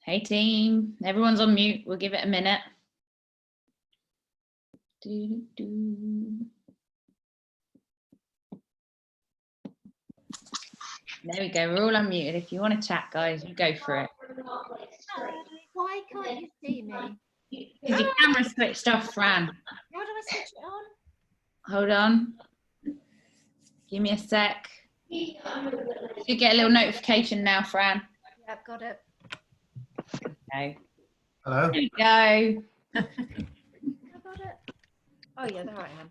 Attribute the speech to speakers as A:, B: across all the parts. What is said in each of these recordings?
A: Hey team, everyone's on mute. We'll give it a minute. There we go, we're all unmuted. If you want to chat, guys, you go for it.
B: Why can't you see me?
A: Because your camera's switched off, Fran.
B: How do I switch it on?
A: Hold on. Give me a sec. You get a little notification now, Fran.
B: Yeah, I've got it.
A: Okay.
C: Hello.
A: There we go.
B: I got it. Oh yeah, there I am.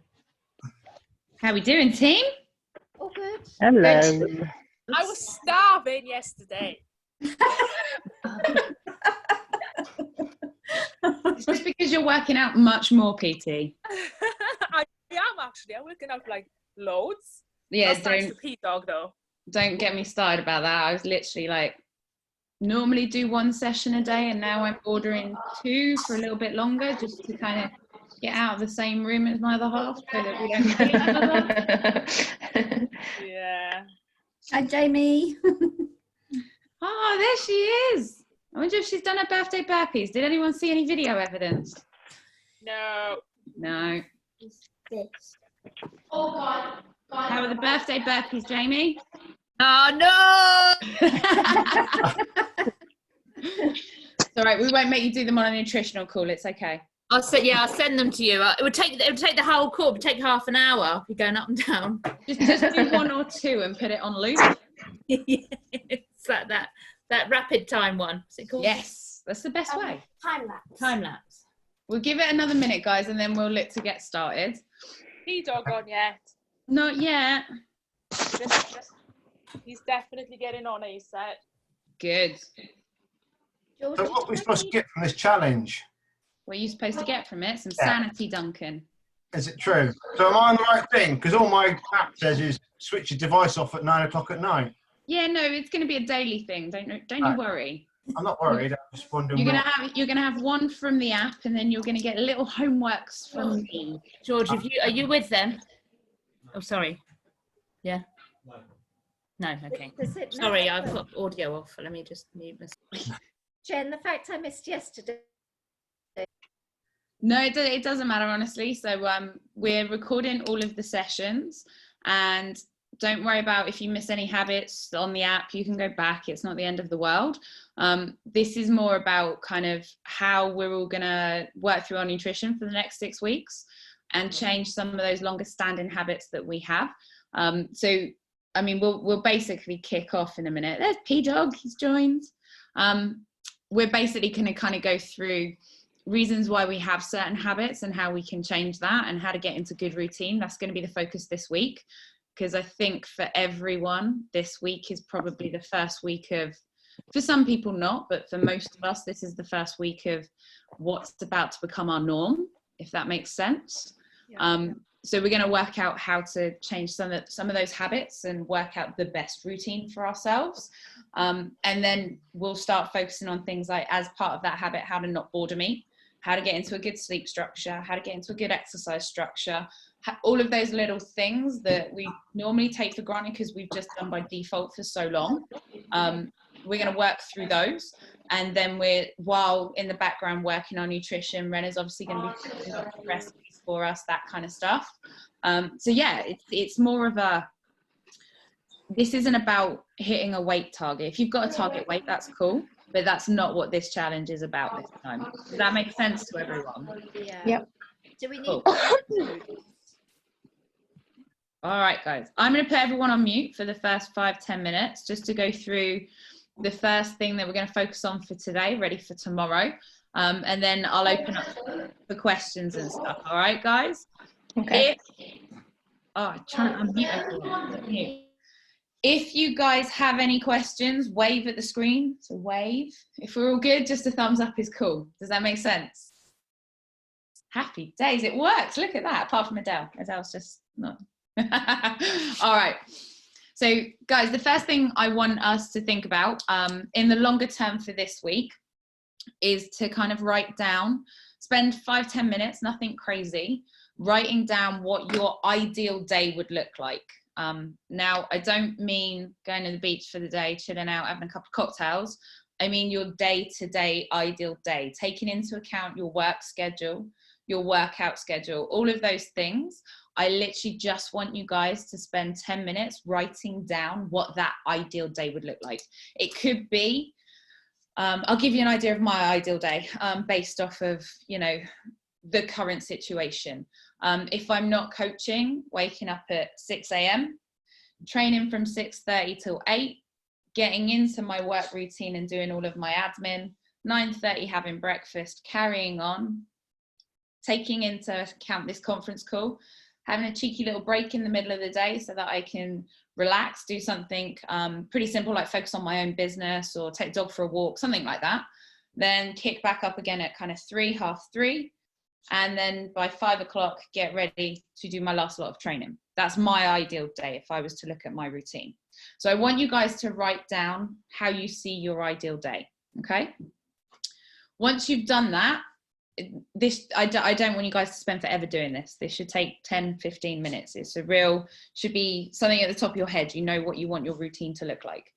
A: How we doing, team?
B: All good.
D: Hello.
A: Good.
E: I was starving yesterday.
A: It's just because you're working out much more, PT.
E: I am actually. I'm working out like loads.
A: Yeah,
E: That's nice to P-Dog though.
A: don't get me started about that. I was literally like, normally do 1 session a day, and now I'm ordering 2 for a little bit longer, just to kind of get out of the same room as my other half, so that we don't kill each other.
E: Yeah.
B: Hi, Jamie.
A: Oh, there she is. I wonder if she's done her birthday burpees. Did anyone see any video evidence?
E: No.
A: No.
B: This.
A: How are the birthday burpees, Jamie?
E: Oh no!
A: It's all right. We won't make you do them on a nutritional call. It's okay.
E: I'll send them to you. It would take the whole call. It would take half an hour. If you're going up and down.
A: Just do 1 or 2 and put it on loop.
E: It's like that rapid time one. Is it called?
A: Yes, that's the best way.
B: Time lapse.
E: Time lapse.
A: We'll give it another minute, guys, and then we'll look to get started.
E: P-Dog on yet?
A: Not yet.
E: He's definitely getting on. He said.
A: Good.
B: George,
C: So what are we supposed to get from this challenge?
A: What are you supposed to get from it? Some
C: Yeah.
A: sanity, Duncan.
C: Is it true? So am I on the right thing? Because all my app says is switch your device off at 9 o'clock at night.
A: Yeah, no, it's going to be a daily thing. Don't you
C: Right.
A: worry.
C: I'm not worried. I'm just wondering.
A: You're gonna have 1 from the app, and then you're gonna get little homeworks from me.
E: George, are you with them? Oh, sorry. Yeah. No. Okay. Sorry, I've got audio off. Let me just mute myself.
B: Jen, the fact I missed yesterday.
A: No, it doesn't matter, honestly. So we're recording all of the sessions, and don't worry about if you miss any habits on the app. You can go back. It's not the end of the world. This is more about kind of how we're all gonna work through our nutrition for the next 6 weeks and change some of those longer standing habits that we have. So, I mean, we'll basically kick off in a minute. There's P-Dog, he's joined. We're basically gonna kind of go through reasons why we have certain habits and how we can change that and how to get into good routine. That's going to be the focus this week, because I think for everyone, this week is probably the first week of, for some people not, but for most of us, this is the first week of what's about to become our norm, if that makes sense.
B: Yeah.
A: So we're going to work out how to change some of those habits and work out the best routine for ourselves. And then we'll start focusing on things like, as part of that habit, how to not boredom eat, how to get into a good sleep structure, how to get into a good exercise structure, all of those little things that we normally take for granted because we've just done by default for so long. We're going to work through those. And then while in the background working on nutrition, Rena's obviously going to be cooking recipes for us, that kind of stuff. So yeah, it's more of this isn't about hitting a weight target. If you've got a target weight, that's cool, but that's not what this challenge is about this time. Does that make sense to everyone?
B: Yeah.
D: Yep.
B: Do we need?
A: Cool. All right, guys, I'm going to put everyone on mute for the first 5-10 minutes just to go through the first thing that we're going to focus on for today, ready for tomorrow. And then I'll open up for questions and stuff. All right, guys?
D: Okay.
A: I'm trying to unmute everyone. If you guys have any questions, wave at the screen. So wave. If we're all good, just a thumbs up is cool. Does that make sense? Happy days. It works. Look at that. Apart from Adele. Adele's just not. All right. So guys, the first thing I want us to think about in the longer term for this week is to kind of write down, spend 5-10 minutes, nothing crazy, writing down what your ideal day would look like. Now, I don't mean going to the beach for the day, chilling out, having a couple of cocktails. I mean your day-to-day ideal day, taking into account your work schedule, your workout schedule, all of those things. I literally just want you guys to spend 10 minutes writing down what that ideal day would look like. It could be, I'll give you an idea of my ideal day based off of, you know, the current situation. If I'm not coaching, waking up at 6 a.m, training from 6:30 till 8, getting into my work routine and doing all of my admin, 9:30 having breakfast, carrying on, taking into account this conference call, having a cheeky little break in the middle of the day so that I can relax, do something pretty simple like focus on my own business or take the dog for a walk, something like that. Then kick back up again at kind of 3, half 3. And then by 5 o'clock, get ready to do my last lot of training. That's my ideal day if I was to look at my routine. So I want you guys to write down how you see your ideal day, okay? Once you've done that, I don't want you guys to spend forever doing this. This should take 10, 15 minutes. It's should be something at the top of your head. You know what you want your routine to look like.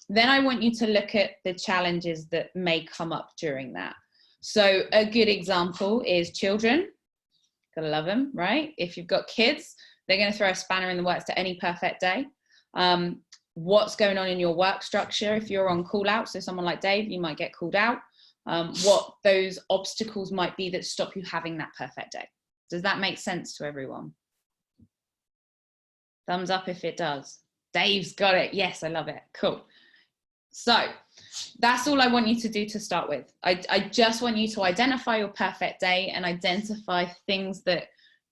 A: Then I want you to look at the challenges that may come up during that. So a good example is children. Gotta love them, right? If you've got kids, they're going to throw a spanner in the works to any perfect day. What's going on in your work structure? If you're on call out, so someone like Dave, you might get called out. What those obstacles might be that stop you having that perfect day. Does that make sense to everyone? Thumbs up if it does. Dave's got it. Yes, I love it. Cool. So that's all I want you to do to start with. I just want you to identify your perfect day and identify things that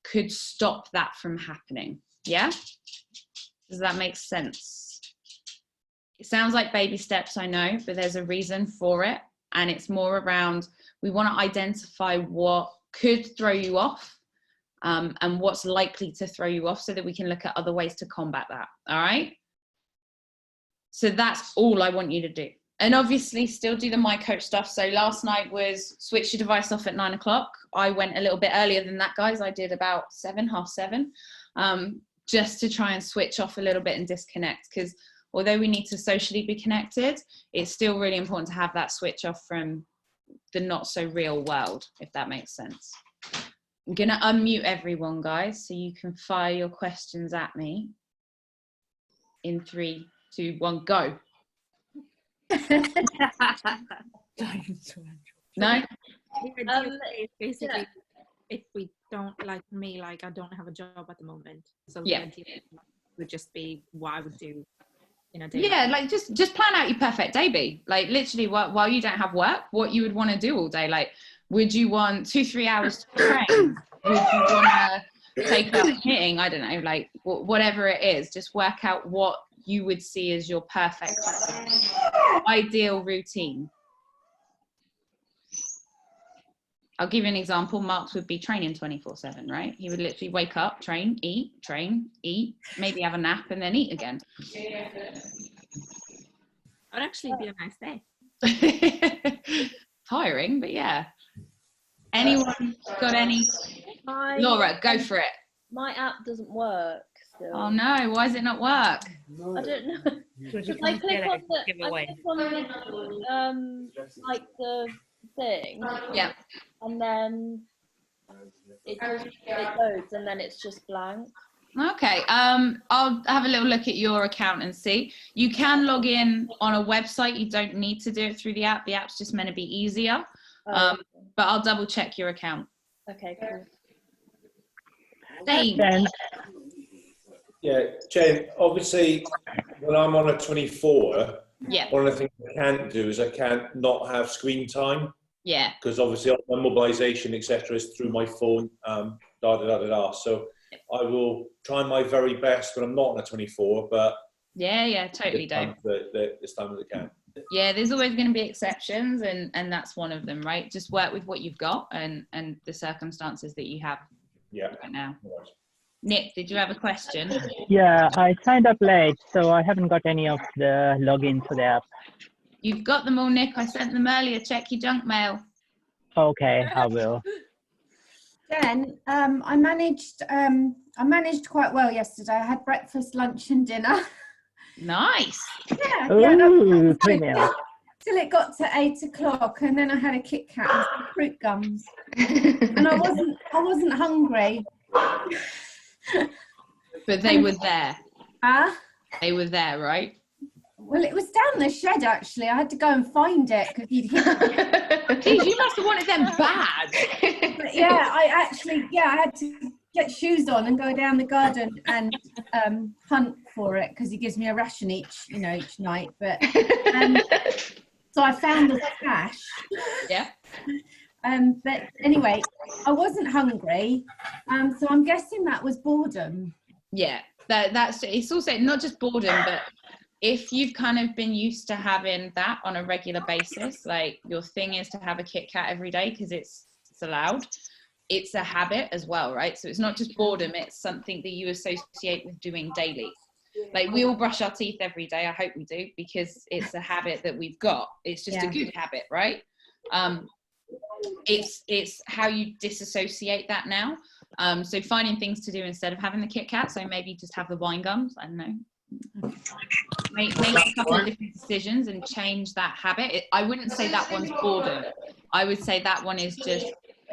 A: could stop that from happening. Yeah? Does that make sense? It sounds like baby steps, I know, but there's a reason for it. And it's more around, we want to identify what could throw you off and what's likely to throw you off so that we can look at other ways to combat that. All right? So that's all I want you to do. And obviously still do the My Coach stuff. So last night was switch your device off at 9 o'clock. I went a little bit earlier than that, guys. I did about 7, half 7, just to try and switch off a little bit and disconnect. Because although we need to socially be connected, it's still really important to have that switch off from the not so real world, if that makes sense. I'm going to unmute everyone, guys, so you can fire your questions at me in 3, 2, 1, go. No?
B: Basically, if we don't, like me, like I don't have a job at the moment. So
A: yeah,
B: the idea would just be what I would do in a day.
A: Yeah, like just plan out your perfect day, B. Like literally while you don't have work, what you would want to do all day. Like, would you want 2-3 hours to train? Would you want to take up hitting? I don't know, like whatever it is, just work out what you would see as your perfect ideal routine. I'll give you an example. Mark's would be training 24/7, right? He would literally wake up, train, eat, maybe have a nap and then eat again.
B: That'd actually be a nice day.
A: Tiring, but yeah. Anyone got any? Laura, go for it.
D: My app doesn't work still.
A: Oh no, why does it not work?
D: I don't know. I click on the like the thing.
A: Yeah.
D: And then it loads and then it's just blank.
A: Okay, I'll have a little look at your account and see. You can log in on a website. You don't need to do it through the app. The app's just meant to be easier. But I'll double check your account.
D: Okay, cool.
A: Dane.
F: Yeah, Jane, obviously when I'm on a 24,
A: yeah,
F: one of the things I can't do is I can't not have screen time.
A: Yeah.
F: Because obviously all my mobilisation, etc., is through my phone, So I will try my very best when I'm not on a 24, but
A: yeah, totally don't.
F: This time as I can.
A: Yeah, there's always going to be exceptions, and that's one of them, right? Just work with what you've got and the circumstances that you have right now. Right. Nick, did you have a question?
G: Yeah, I signed up late, so I haven't got any of the logins for the app.
A: You've got them all, Nick. I sent them earlier. Check your junk mail.
G: Okay, I will.
H: Jen, I managed quite well yesterday. I had breakfast, lunch and dinner.
A: Nice.
H: Yeah.
G: Ooh, brilliant.
H: till it got to 8 o'clock, and then I had a Kit Kat and some fruit gums, and I wasn't hungry.
A: But they were there.
H: Huh?
A: They were there, right?
H: Well, it was down the shed actually. I had to go and find it because he'd hidden it.
A: Geez, you must have wanted them bad.
H: But yeah, I had to get shoes on and go down the garden and hunt for it because he gives me a ration each night. But so I found the cache.
A: Yeah.
H: But anyway, I wasn't hungry, so I'm guessing that was boredom.
A: Yeah, that's it's also not just boredom, but if you've kind of been used to having that on a regular basis, like your thing is to have a Kit Kat every day because it's allowed, it's a habit as well, right? So it's not just boredom, it's something that you associate with doing daily. Like we all brush our teeth every day, I hope we do, because it's a habit that we've got. It's just a good habit, right? It's how you disassociate that now. So finding things to do instead of having the Kit Kat, so maybe just have the wine gums, I don't know. Make a couple of different decisions and change that habit. I wouldn't say that one's boredom. I would say that one is just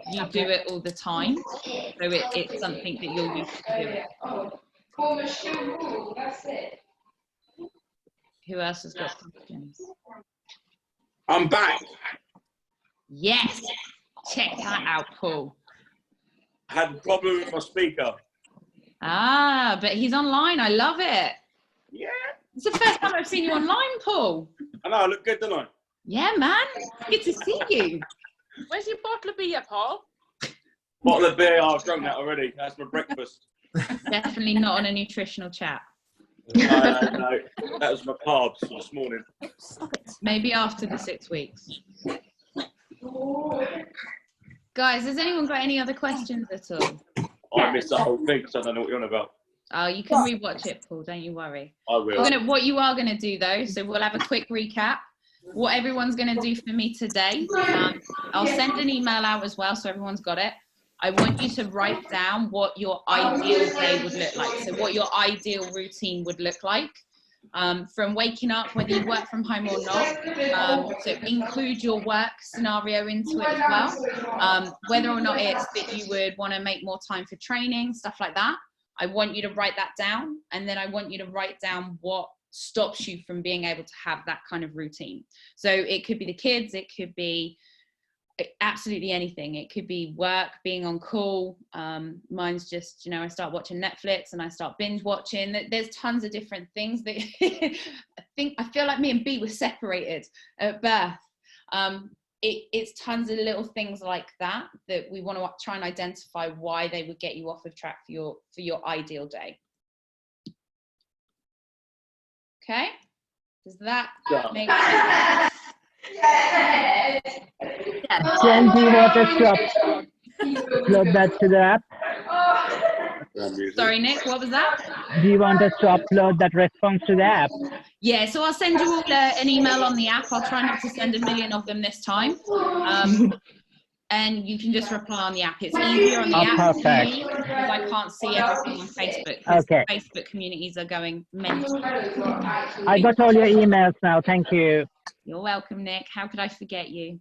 A: you do it all the time, so it's something that you're used to doing. Who else has got questions?
I: I'm back.
A: Yes, check that out, Paul.
I: Had a problem with my speaker.
A: Ah, but he's online. I love it.
I: Yeah.
A: It's the first time I've seen you online, Paul.
I: I know, I look good, don't I?
A: Yeah, man. Good to see you.
J: Where's your bottle of beer, Paul?
I: Bottle of beer, I've drunk that already. That's my breakfast.
A: Definitely not on a nutritional chat.
I: No, that was my carbs for this morning.
A: Maybe after the 6 weeks. Guys, has anyone got any other questions at all?
I: I missed the whole thing, so I don't know what you're on about.
A: Oh, you can rewatch it, Paul. Don't you worry.
I: I will.
A: What you are going to do, though, so we'll have a quick recap. What everyone's going to do for me today, I'll send an email out as well, so everyone's got it. I want you to write down what your ideal day would look like. So what your ideal routine would look like. From waking up, whether you work from home or not, so include your work scenario into it as well. Whether or not it's that you would want to make more time for training, stuff like that. I want you to write that down, and then I want you to write down what stops you from being able to have that kind of routine. So it could be the kids, it could be absolutely anything. It could be work, being on call. Mine's just, I start watching Netflix and I start binge watching. There's tons of different things that I feel like me and B were separated at birth. It's tons of little things like that we want to try and identify why they would get you off of track for your ideal day. Okay, does that make sense?
G: Jen, do you want us to upload that to the app?
A: Sorry, Nick, what was that?
G: Do you want us to upload that response to the app?
A: Yeah, so I'll send you all an email on the app. I'll try not to send a million of them this time. And you can just reply on the app. It's easier on the app for me because I can't see everything on Facebook.
G: Okay.
A: Facebook communities are going mental.
G: I got all your emails now. Thank you.
A: You're welcome, Nick. How could I forget you?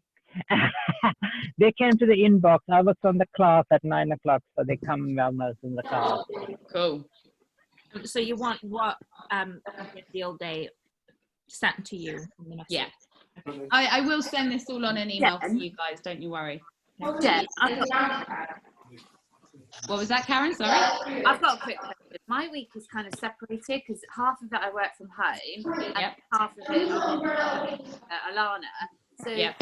G: They came to the inbox. I was on the class at 9 o'clock, so they come almost in the class.
A: Cool.
B: So you want what ideal day sent to you?
A: Yeah. I will send this all on an email for you guys. Don't you worry.
E: Yeah.
A: What was that, Karen? Sorry.
E: I've got a quick question. My week is kind of separated because half of it I work from home and half of it Alana. So if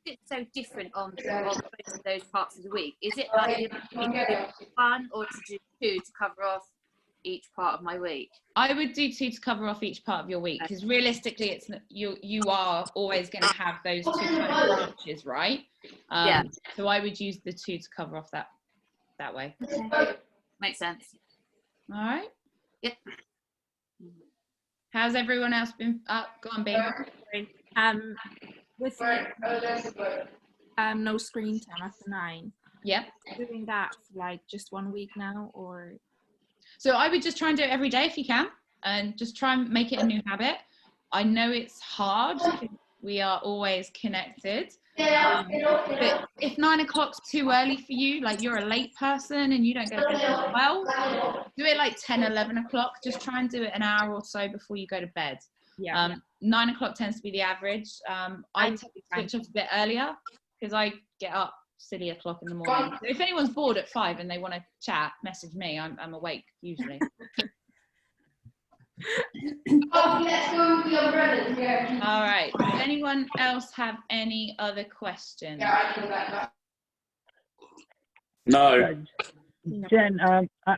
E: it's so different on both of those parts of the week, is it like one or to do two to cover off each part of my week?
A: I would do two to cover off each part of your week because realistically, it's you are always going to have those two kind of branches, right? So I would use the two to cover off that way.
E: Okay. Makes sense.
A: All right.
E: Yep.
A: How's everyone else been? Go on, babe.
B: With no screen time after 9.
A: Yep.
B: Doing that for like just 1 week now, or?
A: So I would just try and do it every day if you can, and just try and make it a new habit. I know it's hard. We are always connected. But if 9 o'clock's too early for you, like you're a late person and you don't go to bed till 12, do it like 10, 11 o'clock. Just try and do it an hour or so before you go to bed.
B: Yeah.
A: 9 o'clock tends to be the average. I tend to switch off a bit earlier because I get up silly o'clock in the morning. So if anyone's bored at 5 and they want to chat, message me. I'm awake usually. All right. Does anyone else have any other questions?
I: No.
G: Jen,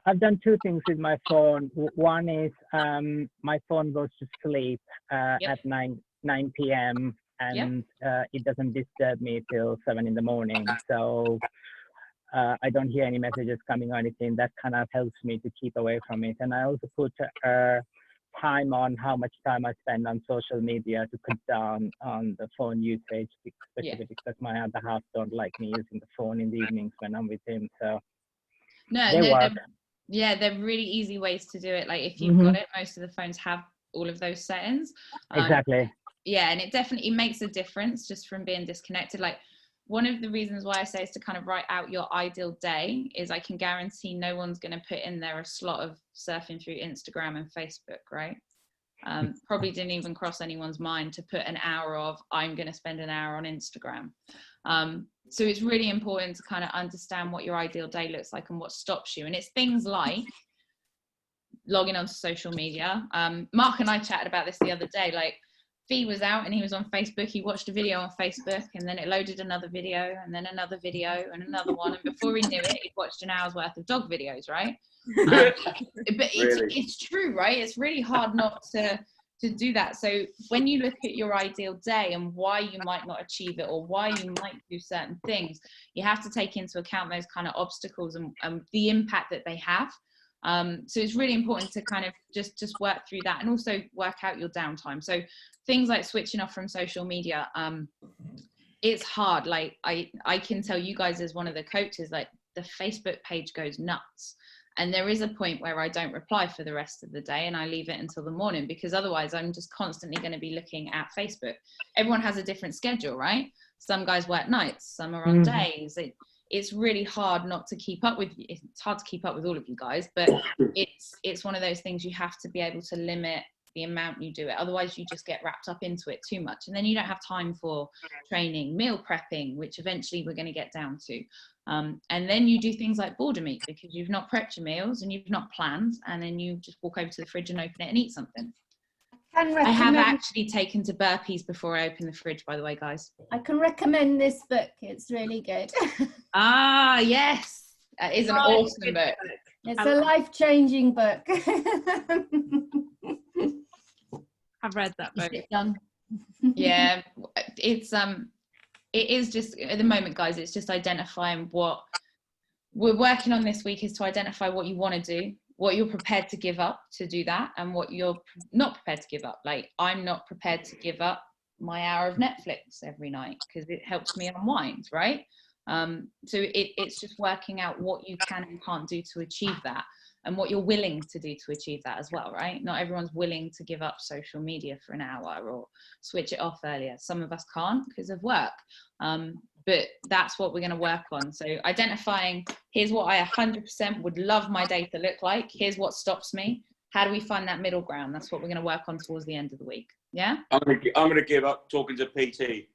G: I've done 2 things with my phone. One is my phone goes to sleep at 9 p.m. and it doesn't disturb me till 7 in the morning. So I don't hear any messages coming or anything. That kind of helps me to keep away from it. And I also put time on how much time I spend on social media to cut down on the phone usage, especially because my other half don't like me using the phone in the evenings when I'm with him. So they're really easy ways to do it. Like if you've got it, most of the phones have all of those settings. Exactly.
A: Yeah, and it definitely makes a difference just from being disconnected. Like one of the reasons why I say is to kind of write out your ideal day is I can guarantee no one's going to put in there a slot of surfing through Instagram and Facebook, right? Probably didn't even cross anyone's mind to put an hour of I'm going to spend an hour on Instagram. So it's really important to kind of understand what your ideal day looks like and what stops you. And it's things like logging onto social media. Mark and I chatted about this the other day. Like Fee was out and he was on Facebook. He watched a video on Facebook and then it loaded another video and then another video and another one. And before he knew it, he'd watched an hour's worth of dog videos, right? But it's true, right? It's really hard not to do that. So when you look at your ideal day and why you might not achieve it or why you might do certain things, you have to take into account those kind of obstacles and the impact that they have. So it's really important to kind of just work through that and also work out your downtime. So things like switching off from social media, it's hard. Like I can tell you guys as one of the coaches, like the Facebook page goes nuts. And there is a point where I don't reply for the rest of the day and I leave it until the morning because otherwise I'm just constantly going to be looking at Facebook. Everyone has a different schedule, right? Some guys work nights, some are on days. It's really hard not to keep up with. It's hard to keep up with all of you guys, but it's one of those things you have to be able to limit the amount you do it. Otherwise you just get wrapped up into it too much. And then you don't have time for training, meal prepping, which eventually we're going to get down to. And then you do things like border meat because you've not prepped your meals and you've not planned. And then you just walk over to the fridge and open it and eat something. I have actually taken to burpees before I open the fridge, by the way, guys.
H: I can recommend this book. It's really good.
A: Ah, yes. That is an awesome book.
H: It's a life-changing book.
B: I've read that book.
A: Yeah, it is just at the moment, guys, it's just identifying what we're working on this week is to identify what you want to do, what you're prepared to give up to do that, and what you're not prepared to give up. Like I'm not prepared to give up my hour of Netflix every night because it helps me unwind, right? So it's just working out what you can and can't do to achieve that and what you're willing to do to achieve that as well, right? Not everyone's willing to give up social media for an hour or switch it off earlier. Some of us can't because of work, but that's what we're going to work on. So identifying, here's what I 100% would love my day to look like. Here's what stops me. How do we find that middle ground? That's what we're going to work on towards the end of the week. Yeah?
I: I'm going to give up talking to PT.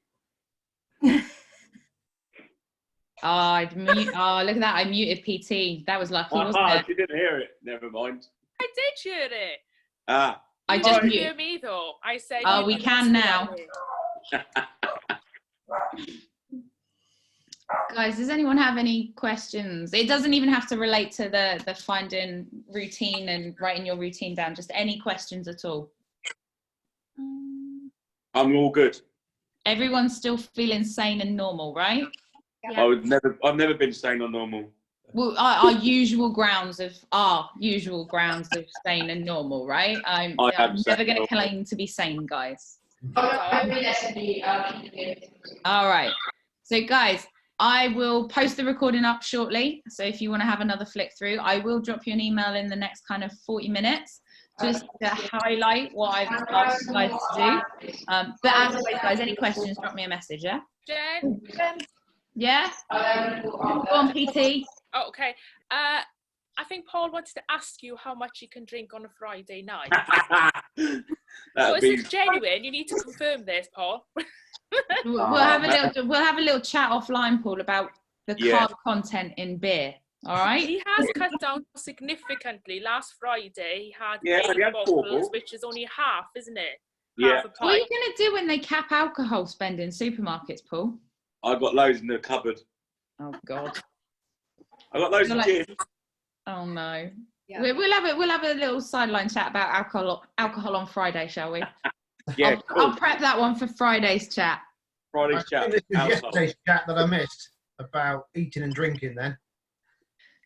A: Oh, look at that. I muted PT. That was lucky, wasn't it?
I: You didn't hear it. Never mind.
J: I did hear it.
I: Ah.
A: I just
J: didn't hear me though. I said.
A: Oh, we can now. Guys, does anyone have any questions? It doesn't even have to relate to the finding routine and writing your routine down. Just any questions at all.
I: I'm all good.
A: Everyone's still feeling sane and normal, right?
I: Yeah. I've never been sane or normal.
A: Well, our usual grounds of sane and normal, right? I'm never going to claim to be sane, guys. All right. So, guys, I will post the recording up shortly. So if you want to have another flick through, I will drop you an email in the next kind of 40 minutes just to highlight what I've asked you guys to do. But as always, guys, any questions, drop me a message, yeah?
J: Jen?
A: Yeah? Go on, PT.
J: Oh, okay. I think Paul wanted to ask you how much you can drink on a Friday night. So is it genuine? You need to confirm this, Paul.
A: We'll have a little chat offline, Paul, about the carb content in beer. All right.
J: He has cut down significantly. Last Friday, he had 8
I: 4
J: bottles, which is only half, isn't it?
I: Yeah.
J: Half a
A: What are you
J: pint.
A: going to do when they cap alcohol spend in supermarkets, Paul?
I: I've got loads in the cupboard.
A: Oh God.
I: I've got loads of gin.
A: Oh no.
D: Yeah.
A: We'll have a little sideline chat about alcohol on Friday, shall we?
I: Yeah,
A: I'll prep that one for Friday's chat.
I: Friday's
C: I
I: chat.
C: think this was
I: household.
C: yesterday's chat that I missed about eating and drinking then.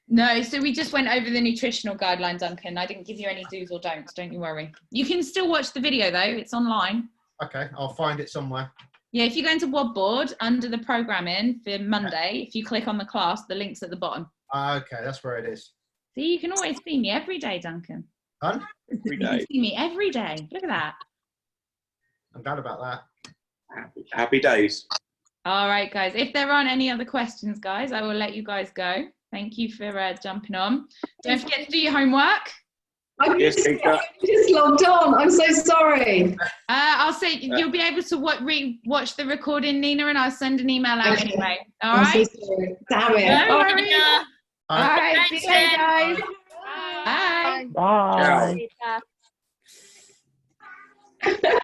A: No, so we just went over the nutritional guidelines, Duncan. I didn't give you any do's or don'ts, don't you worry. You can still watch the video though, it's online.
C: Okay, I'll find it somewhere.
A: Yeah, if you go into WODboard under the programming for Monday, if you click on the class, the link's at the bottom.
C: Okay, that's where it is.
A: See, you can always see me every day, Duncan.
C: Hun?
I: Every
A: You can
I: day.
A: see me every day. Look at that.
C: I'm glad about that.
I: Happy days.
A: All right, guys. If there aren't any other questions, guys, I will let you guys go. Thank you for jumping on. Don't forget to do your homework.
K: I've
I: Yes,
K: just,
I: Peter.
K: just logged on. I'm so sorry.
A: I'll say you'll be able to watch the recording, Nina, and I'll send an email out
K: Okay.
A: anyway. All
K: I'm
A: right?
K: so sorry. Damn it.
A: No
K: Oh,
A: worries. All right. See you later, guys. Bye.
G: Bye.
E: Bye.